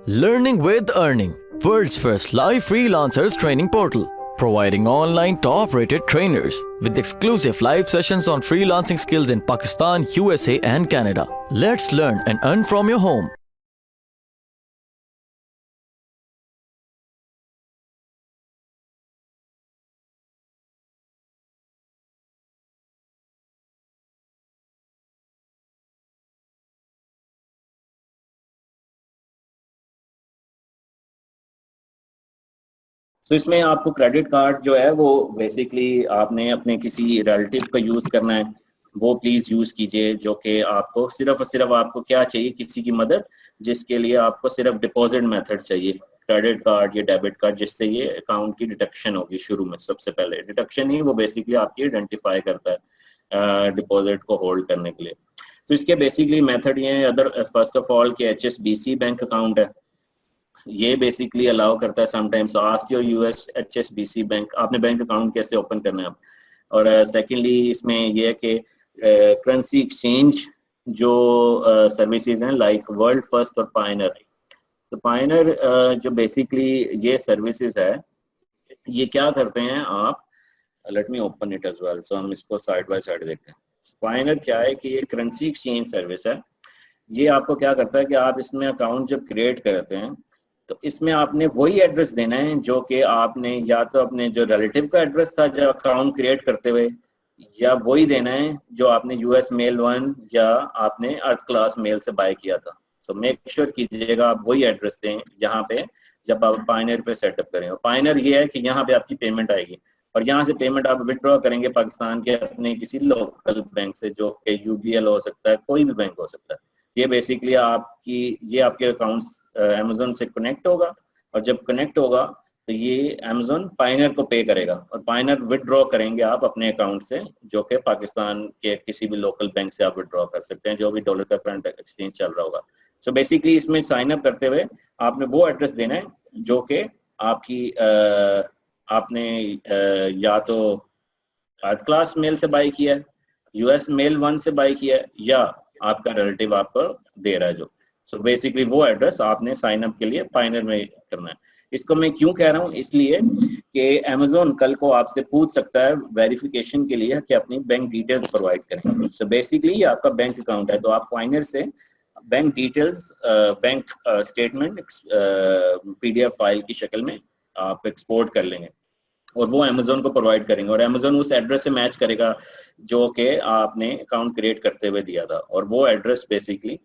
Learning with Earning, world's first live freelancers training portal, providing online top-rated trainers with exclusive live sessions on freelancing skills in Pakistan, USA and Canada. Let's learn and earn from your home. तो इसमें आपको credit card जो है वो basically आपने अपने किसी relative का यूज़ करना है, वो प्लीज़ यूज़ कीजिए, जो कि आपको सिर्फ और सिर्फ आपको क्या चाहिए, किसी की मदद, जिसके लिए आपको सिर्फ डिपॉजिट मेथड चाहिए, क्रेडिट कार्ड या डेबिट कार्ड, जिससे ये अकाउंट की डिडक्शन होगी। शुरू में सबसे पहले डिडक्शन ही वो बेसिकली आपकी आइडेंटिफाई करता है डिपॉजिट को होल्ड करने के लिए। तो इसके बेसिकली मेथड ये हैं। अदर फर्स्ट ऑफ ऑल कि HSBC बैंक अकाउंट है, ये बेसिकली अलाउ करता है sometimes ask your US HSBC bank, आपने बैंक अकाउंट कैसे ओपन करना है आप। और सेकेंडली इसमें ये है कि करेंसी एक्सचेंज जो सर्विसेज हैं लाइक वर्ल्ड फर्स्ट और पायनर। तो पायनर जो बेसिकली ये सर्विसेज है, ये क्या करते हैं, आप let me open it as well, so हम इसको साइड बाय साइड देखते हैं। पायनर क्या है कि ये करेंसी एक्सचेंज सर्विस है। ये आपको क्या करता है कि आप इसमें अकाउंट जब क्रिएट करते हैं तो इसमें आपने वही एड्रेस देना है जो कि आपने या तो अपने जो रिलेटिव का एड्रेस था जब अकाउंट क्रिएट करते हुए, या वही देना है जो आपने US मेल 1 या आपने अर्थ क्लास मेल से बाय किया था। सो मेक श्योर कीजिएगा आप वही एड्रेस दें यहाँ पे जब आप पायनर पे सेटअप करें। और पायनर ये है कि यहाँ पे आपकी पेमेंट आएगी और यहाँ से पेमेंट आप विड्रॉ करेंगे पाकिस्तान के अपने किसी लोकल बैंक से, जो कि UBL हो सकता है, कोई भी बैंक हो सकता है। ये बेसिकली ये आपके अकाउंट अमेज़न से कनेक्ट होगा और जब कनेक्ट होगा तो ये अमेज़न पायनर को पे करेगा और पायनर विड्रॉ करेंगे आप अपने अकाउंट से, जो कि पाकिस्तान के किसी भी लोकल बैंक से आप विड्रॉ कर सकते हैं, जो भी डॉलर का करंट एक्सचेंज चल रहा होगा। सो बेसिकली इसमें साइन अप करते हुए आपने वो एड्रेस देना है जो कि आपकी आपने या तो थर्ड क्लास मेल से बाय किया है, US मेल 1 से बाय किया है, या आपका रिलेटिव आपको दे रहा है जो। सो बेसिकली वो एड्रेस आपने साइन अप के लिए पायनर में करना है। इसको मैं क्यों कह रहा हूँ, इसलिए कि अमेज़न कल को आपसे पूछ सकता है वेरिफिकेशन के लिए कि अपनी बैंक डिटेल्स प्रोवाइड करें। सो बेसिकली आपका बैंक अकाउंट है तो आप पायनर से bank details, bank statement PDF file की शक्ल में आप एक्सपोर्ट कर लेंगे और वो अमेज़न को प्रोवाइड करेंगे और अमेज़न उस एड्रेस से मैच करेगा जो कि आपने अकाउंट क्रिएट करते हुए दिया था। और वो एड्रेस बेसिकली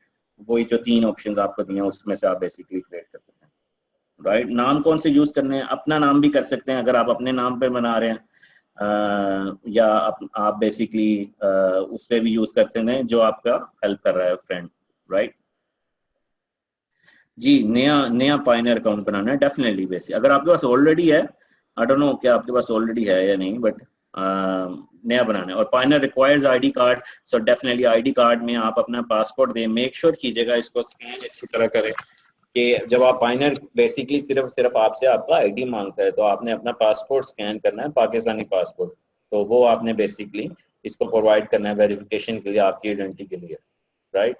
वही जो 3 ऑप्शंस आपको दिए हैं उसमें से आप बेसिकली क्रिएट कर सकते हैं। राइट, नाम कौन से यूज करने हैं, अपना नाम भी कर सकते हैं अगर आप अपने नाम पे बना रहे हैं, या आप बेसिकली उस पर भी यूज करते हैं जो आपका हेल्प कर रहा है फ्रेंड। राइट जी, नया पायनर अकाउंट बनाना है डेफिनेटली। बेसिक अगर आपके पास ऑलरेडी है, आई डोंट नो क्या आपके पास ऑलरेडी है या नहीं, बट नया बनाना है। और Pioneer requires ID card, so definitely ID card में आप अपना पासपोर्ट दें। मेक श्योर कीजिएगा इसको स्कैन अच्छी तरह करें कि जब आप पायनर बेसिकली सिर्फ आपसे आपका ID मांगता है तो आपने अपना पासपोर्ट स्कैन करना है, पाकिस्तानी पासपोर्ट, तो वो आपने बेसिकली इसको प्रोवाइड करना है वेरिफिकेशन के लिए, आपकी आइडेंटिटी के लिए। राइट,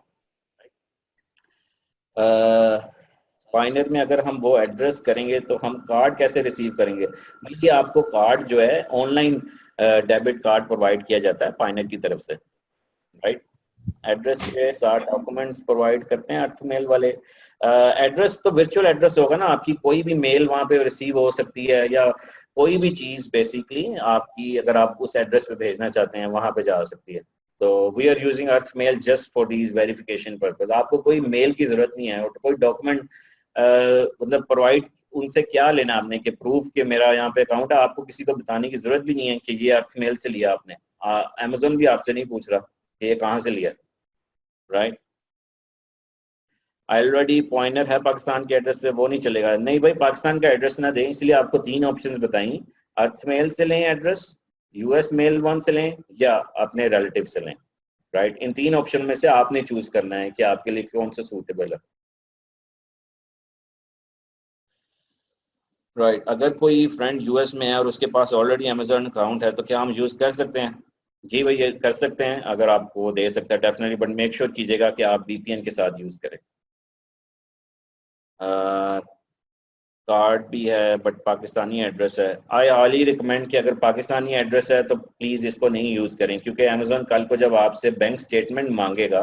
पायनर में अगर हम वो एड्रेस करेंगे तो हम कार्ड कैसे रिसीव करेंगे, बल्कि आपको कार्ड जो है ऑनलाइन डेबिट कार्ड प्रोवाइड किया जाता है पायनर की तरफ से। राइट, एड्रेस के साथ डॉक्यूमेंट्स प्रोवाइड करते हैं अर्थ मेल वाले। एड्रेस तो वर्चुअल एड्रेस होगा ना, आपकी कोई भी मेल वहाँ पे रिसीव हो सकती है या कोई भी चीज़ बेसिकली आपकी अगर आप उस एड्रेस पे भेजना चाहते हैं वहाँ पे जा सकती है। तो we are using earth mail just for these verification purpose. आपको कोई मेल की जरूरत नहीं है और कोई डॉक्यूमेंट मतलब प्रोवाइड उनसे क्या लेना आपने कि प्रूफ कि मेरा यहाँ पे अकाउंट है। आपको किसी को बताने की जरूरत भी नहीं है कि ये अर्थ मेल से लिया आपने। अमेज़न भी आपसे नहीं पूछ रहा कि ये कहाँ से लिया। राइट, ऑलरेडी पॉइंटर है पाकिस्तान के एड्रेस पे, वो नहीं चलेगा। नहीं भाई, पाकिस्तान का एड्रेस ना दें, इसलिए आपको 3 ऑप्शंस बताई, अर्थ मेल से लें एड्रेस, US मेल 1 से लें, या अपने रिलेटिव से लें। राइट, इन 3 ऑप्शन में से आपने चूज करना है कि आपके लिए कौन सा सूटेबल है। राइट, अगर कोई फ्रेंड US में है और उसके पास ऑलरेडी अमेज़न अकाउंट है तो क्या हम यूज कर सकते हैं? जी भाई, ये कर सकते हैं अगर आपको दे सकता है डेफिनेटली, बट मेक श्योर कीजिएगा कि आप VPN के साथ यूज करें। कार्ड भी है बट पाकिस्तानी एड्रेस है। आई हाईली रिकमेंड कि अगर पाकिस्तानी एड्रेस है तो प्लीज़ इसको नहीं यूज़ करें, क्योंकि अमेजोन कल को जब आपसे बैंक स्टेटमेंट मांगेगा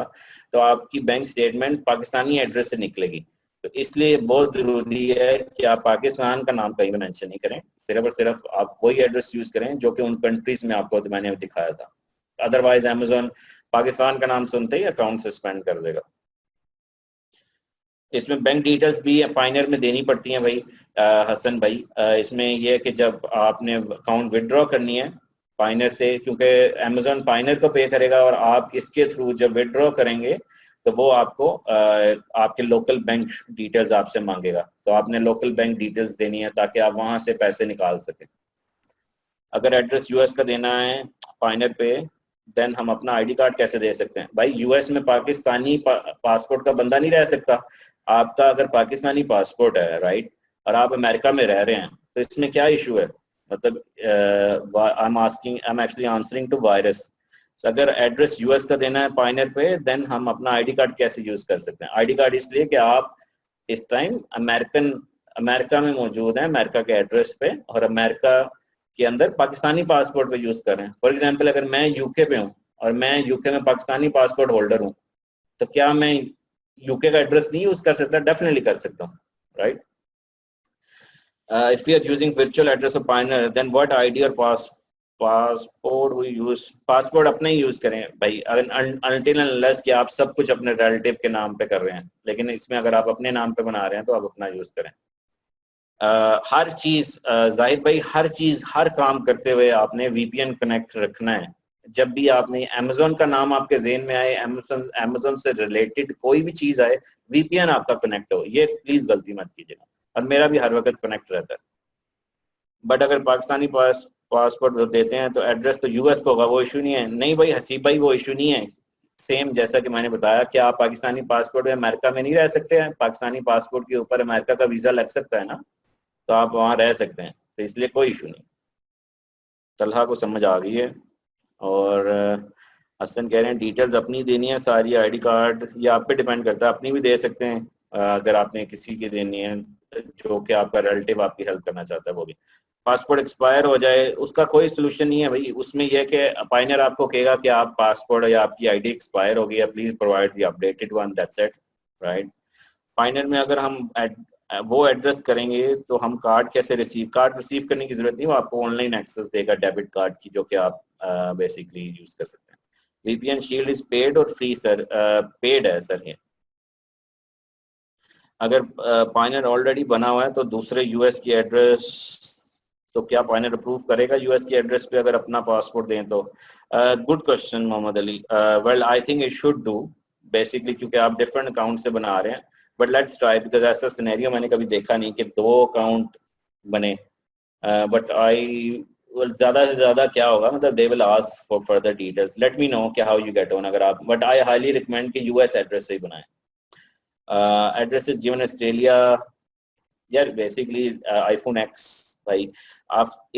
तो आपकी बैंक स्टेटमेंट पाकिस्तानी एड्रेस से निकलेगी। तो इसलिए बहुत ज़रूरी है कि आप पाकिस्तान का नाम कहीं भी मेंशन नहीं करें, सिर्फ और सिर्फ आप वही एड्रेस यूज़ करें जो कि उन कंट्रीज़ में आपको मैंने दिखाया था। अदरवाइज अमेजोन पाकिस्तान का नाम सुनते ही अकाउंट सस्पेंड कर देगा। इसमें बैंक डिटेल्स भी पाइनर में देनी पड़ती हैं भाई हसन भाई। इसमें यह है कि जब आपने अकाउंट विड्रॉ करनी है पाइनर से, क्योंकि अमेजोन पाइनर को पे करेगा और आप इसके थ्रू जब विड्रॉ करेंगे तो वो आपको आपके लोकल बैंक डिटेल्स आपसे मांगेगा, तो आपने लोकल बैंक डिटेल्स देनी है ताकि आप वहां से पैसे निकाल सकें। अगर एड्रेस यूएस का देना है पाइनर पे, देन हम अपना आईडी कार्ड कैसे दे सकते हैं? भाई यूएस में पाकिस्तानी पासपोर्ट का बंदा नहीं रह सकता। आपका अगर पाकिस्तानी पासपोर्ट है राइट, और आप अमेरिका में रह रहे हैं, तो इसमें क्या इशू है? मतलब I am actually answering to virus. अगर एड्रेस यूएस का देना है पाइनर पे, देन हम अपना आईडी कार्ड कैसे यूज कर सकते हैं? आईडी कार्ड इसलिए कि आप इस टाइम अमेरिका में मौजूद हैं, अमेरिका के एड्रेस पे, और अमेरिका के अंदर पाकिस्तानी पासपोर्ट पे यूज कर रहे हैं। फॉर एग्जांपल अगर मैं यूके पे हूँ और मैं यूके में पाकिस्तानी पासपोर्ट होल्डर हूँ, तो क्या मैं यूके का एड्रेस नहीं यूज कर सकता? डेफिनेटली कर सकता हूँ, right. If you are using virtual address of Payoneer, then what ID और पासपोर्ट वी यूज? पासपोर्ट अपना ही यूज करें भाई, अनटिल अनलेस कि आप सब कुछ अपने रिलेटिव के नाम पे कर रहे हैं, लेकिन इसमें अगर आप अपने नाम पे बना रहे हैं तो आप अपना यूज करें। हर चीज जाहिर भाई, हर चीज हर काम करते हुए आपने वीपीएन कनेक्ट रखना है। जब भी आपने अमेजोन का नाम आपके ज़हन में आए, अमेजोन से रिलेटेड कोई भी चीज आए, वीपीएन आपका कनेक्ट हो, ये प्लीज गलती मत कीजिएगा। और मेरा भी हर वक्त कनेक्ट रहता है। बट अगर पाकिस्तानी पासपोर्ट देते हैं तो एड्रेस तो यूएस को होगा, वो इशू नहीं है। नहीं भाई हसीब भाई, वो इशू नहीं है। सेम जैसा कि मैंने बताया कि आप पाकिस्तानी पासपोर्ट में अमेरिका में नहीं रह सकते हैं, पाकिस्तानी पासपोर्ट के ऊपर अमेरिका का वीजा लग सकता है ना, तो आप वहाँ रह सकते हैं, तो इसलिए कोई इशू नहीं। तलहा को समझ आ गई है। और हसन कह रहे हैं डिटेल्स अपनी देनी है सारी, आईडी कार्ड, ये आप पे डिपेंड करता है, अपनी भी दे सकते हैं अगर आपने किसी की देनी है जो कि आपका रिलेटिव आपकी हेल्प करना चाहता है वो भी। पासपोर्ट एक्सपायर हो जाए उसका कोई सोल्यूशन नहीं है भाई, उसमें यह कि पाइनर आपको कहेगा कि आप पासपोर्ट या आपकी आईडी एक्सपायर हो गई है, please provide the updated one, that's it, right. Payoneer में अगर हम वो एड्रेस करेंगे तो हम कार्ड कैसे कार्ड रिसीव करने की जरूरत नहीं, वो आपको ऑनलाइन एक्सेस देगा डेबिट कार्ड की, जो कि आप बेसिकली यूज कर सकते हैं। वीपीएन शील्ड इज पेड और फ्री? सर पेड है सर ये। अगर पाइनर ऑलरेडी बना हुआ है तो दूसरे यूएस की एड्रेस, तो क्या पाइनर अप्रूव करेगा यूएस की एड्रेस पे अगर अपना पासपोर्ट दें तो? Good question Mohammed Ali. Well I think it should do basically, क्योंकि आप डिफरेंट अकाउंट से बना रहे हैं, बट लेट्स ट्राई, बिकॉज ऐसा सिनेरियो मैंने कभी देखा नहीं कि दो अकाउंट बने। बट आई ज्यादा से ज्यादा क्या होगा, मतलब they will ask for further details, let me know कि हाउ यू गेट ऑन। अगर आप, बट आई हाईली रिकमेंड कि यूएस एड्रेस से ही बनाएं। एड्रेस इज गिवन ऑस्ट्रेलिया, यार बेसिकली आईफोन एक्स भाई,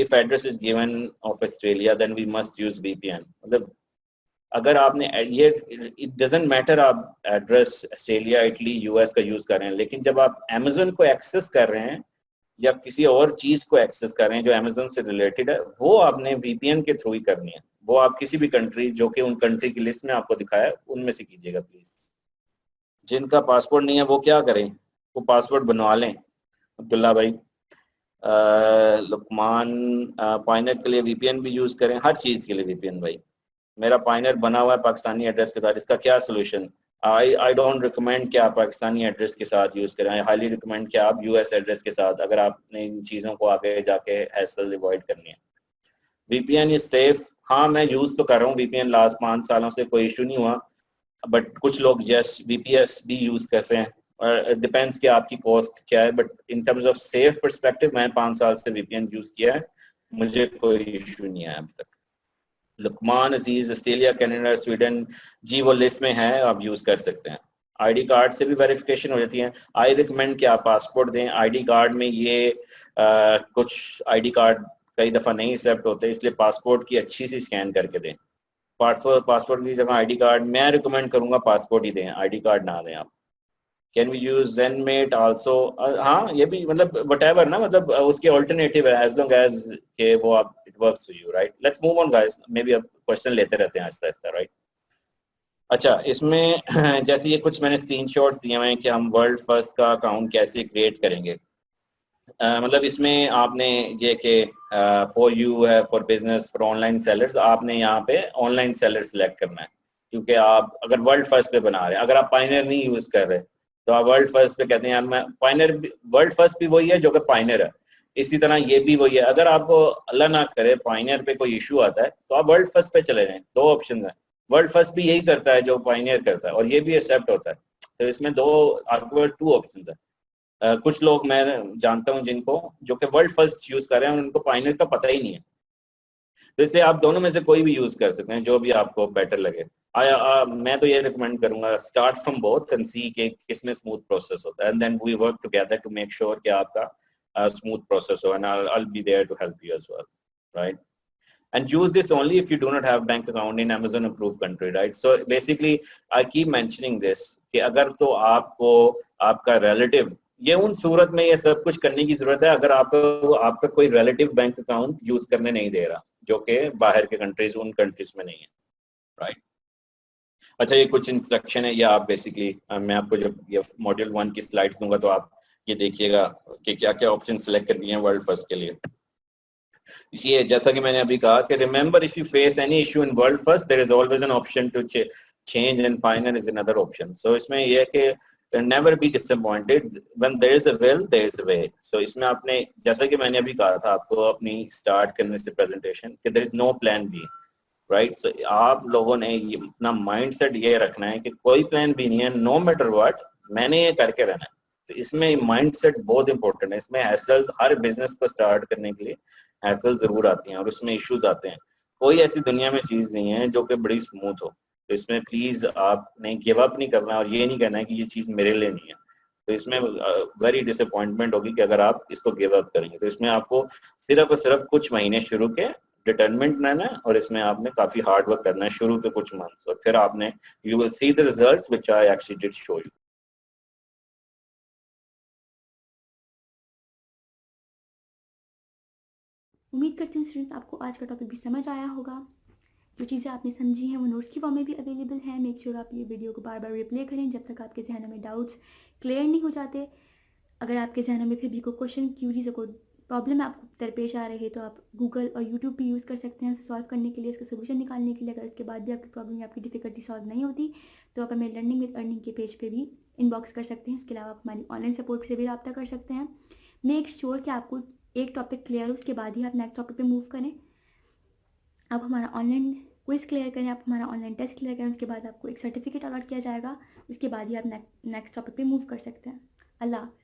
if address is given of Australia then we must use VPN। मतलब अगर आपने ये, इट डजंट मैटर आप एड्रेस ऑस्ट्रेलिया, इटली, यूएस का यूज कर रहे हैं, लेकिन जब आप अमेजोन को एक्सेस कर रहे हैं या किसी और चीज को एक्सेस कर रहे हैं जो अमेजोन से रिलेटेड है, वो आपने वीपीएन के थ्रू ही करनी है। वो आप किसी भी कंट्री जो कि उन कंट्री की लिस्ट में आपको दिखाया है उनमें से कीजिएगा प्लीज। जिनका पासपोर्ट नहीं है वो क्या करें? वो पासपोर्ट बनवा लें। अब्दुल्ला भाई, लुकमान, पाइनर के लिए वीपीएन भी यूज करें, हर चीज के लिए वीपीएन भाई। मेरा पाइनर बना हुआ है पाकिस्तानी एड्रेस के साथ, इसका क्या सोल्यूशन? आई डोंट रिकमेंड कि आप पाकिस्तानी एड्रेस के साथ यूज करें। आई हाईली रिकमेंड कि आप यूएस एड्रेस के साथ, अगर आपने इन चीजों को आगे जाके हैसल अवॉइड करनी है। वीपीएन इज सेफ, हाँ मैं यूज तो कर रहा हूँ वीपीएन, लास्ट 5 सालों से कोई इशू नहीं हुआ, बट कुछ लोग यस वीपीएस भी यूज कर रहे हैं, और डिपेंड्स कि आपकी कॉस्ट क्या है, but in terms of safe perspective मैं 5 साल से वीपीएन यूज किया है, मुझे कोई इशू नहीं आया अभी तक। लुकमान अजीज, ऑस्ट्रेलिया, कनाडा, स्वीडन, जी वो लिस्ट में है, आप यूज कर सकते हैं। आईडी कार्ड से भी वेरिफिकेशन हो जाती है। आई रिकमेंड कि आप पासपोर्ट दें। आईडी कार्ड में ये कुछ आईडी कार्ड कई दफ़ा नहीं एक्सेप्ट होते, इसलिए पासपोर्ट की अच्छी सी स्कैन करके दें। पासपोर्ट की जगह आईडी कार्ड, मैं रिकमेंड करूंगा पासपोर्ट ही दें, आईडी कार्ड ना दें आप। Can we use ZenMate also? हाँ, ये भी मतलब व्हाटएवर ना, मतलब उसके ऑल्टरनेटिव है, एज लॉन्ग एज के वो आप it works for you, right? Let's move on guys, may be अब क्वेश्चन लेते रहते हैं आहिस्ता आहिस्ता, राइट? अच्छा, इसमें जैसे ये कुछ मैंने स्क्रीनशॉट्स दिए हुए हैं कि हम वर्ल्ड फर्स्ट का अकाउंट कैसे क्रिएट करेंगे। मतलब इसमें आपने ये कि फॉर यू है, for business, for online sellers, आपने यहाँ पे ऑनलाइन सेलर सेलेक्ट करना है, क्योंकि आप अगर वर्ल्ड फर्स्ट पे बना रहे हैं, अगर आप पाइनर नहीं यूज कर रहे तो आप वर्ल्ड फर्स्ट पे कहते हैं यार मैं पाइनर, वर्ल्ड फर्स्ट भी वही है जो कि पाइनर है, इसी तरह ये भी वही है। अगर आपको अल्लाह ना करे पाइनर पे कोई इशू आता है तो आप वर्ल्ड फर्स्ट पे चले जाएं, दो ऑप्शन है। वर्ल्ड फर्स्ट भी यही करता है जो पाइनियर करता है, और ये भी एक्सेप्ट होता है। तो इसमें दो, आपके पास टू ऑप्शन है। कुछ लोग मैं जानता हूं जिनको, जो कि वर्ल्ड फर्स्ट यूज कर रहे हैं, उनको पाइनियर का पता ही नहीं है। तो इसलिए आप दोनों में से कोई भी यूज कर सकते हैं, जो भी आपको बेटर लगे। मैं तो ये रिकमेंड करूंगा, start from both and see कि किसमें स्मूथ प्रोसेस होता है, and then we work together to make sure कि आपका स्मूथ प्रोसेस हो, and I'll be there to help you as well, right? And use this only if you do not have bank account in Amazon approved country, right? So basically I keep mentioning this कि अगर तो आपको आपका relative, ये उन सूरत में ये सब कुछ करने की जरूरत है अगर आपको आपका कोई रिलेटिव बैंक अकाउंट यूज करने नहीं दे रहा, जो कि बाहर के कंट्रीज, उन कंट्रीज में नहीं है, राइट? अच्छा, ये कुछ इंस्ट्रक्शन है, या आप बेसिकली मैं आपको जब ये मॉड्यूल 1 की स्लाइड्स दूंगा तो आप ये देखिएगा कि क्या क्या ऑप्शन सेलेक्ट करनी है वर्ल्ड फर्स्ट के लिए। ये जैसा कि मैंने अभी कहा कि remember, if you face any issue in World First there is always an option to change, and final is another option. So इसमें यह है कि never be disappointed, when there is a will there is a way. So इसमें आपने, जैसा कि मैंने अभी कहा था आपको अपनी स्टार्ट करने से प्रेजेंटेशन, कि there is no plan B, right? So आप लोगों ने ये अपना माइंडसेट ये रखना है कि कोई प्लान भी नहीं है, नो मैटर व्हाट मैंने ये करके रहना है। तो इसमें माइंडसेट बहुत इंपॉर्टेंट है। इसमें हैसल्स, हर बिजनेस को स्टार्ट करने के लिए हैसल जरूर आती हैं और उसमें इश्यूज आते हैं। कोई ऐसी दुनिया में चीज नहीं है जो कि बड़ी स्मूथ हो। तो इसमें प्लीज आपने गिव अप नहीं करना, और ये नहीं कहना है कि ये चीज मेरे लिए नहीं है। तो इसमें वेरी डिसअपॉइंटमेंट होगी कि अगर आप इसको गिव अप करेंगे। तो इसमें आपको सिर्फ और सिर्फ कुछ महीने शुरू के डिटरमिनेंट रहना है, और इसमें आपने काफी हार्ड वर्क करना है शुरू के कुछ मंथ्स, और फिर आपने you will see the results which I actually did show you. उम्मीद करती हूँ स्टूडेंट्स आपको आज का टॉपिक भी समझ आया होगा। जो चीज़ें आपने समझी हैं वो नोट्स की फॉर्म में भी अवेलेबल है। मेक श्योर आप ये वीडियो को बार बार रिप्ले करें जब तक आपके जहनों में डाउट्स क्लियर नहीं हो जाते। अगर आपके जहनों में फिर भी कोई क्वेश्चन, क्यूरीज, कोई प्रॉब्लम आपको दरपेश आ रही है तो आप गूगल और यूट्यूब भी यूज़ कर सकते हैं उसे सॉल्व करने के लिए, उसका सोल्यूशन निकालने के लिए। अगर इसके बाद भी आपकी प्रॉब्लम या आपकी डिफिकल्टी सॉल्व नहीं होती तो आप हमें लर्निंग विद अर्निंग के पेज पे भी इनबॉक्स कर सकते हैं। उसके अलावा आप हमारी ऑनलाइन सपोर्ट से भी रब्ता कर सकते हैं। मेक श्योर कि आपको एक टॉपिक क्लियर हो, उसके बाद ही आप नेक्स्ट टॉपिक पे मूव करें। आप हमारा ऑनलाइन क्विज क्लियर करें, आप हमारा ऑनलाइन टेस्ट क्लियर करें, उसके बाद आपको एक सर्टिफिकेट अलॉट किया जाएगा। उसके बाद ही आप नेक्स्ट टॉपिक पे मूव कर सकते हैं। अल्लाह हाफ़िज़।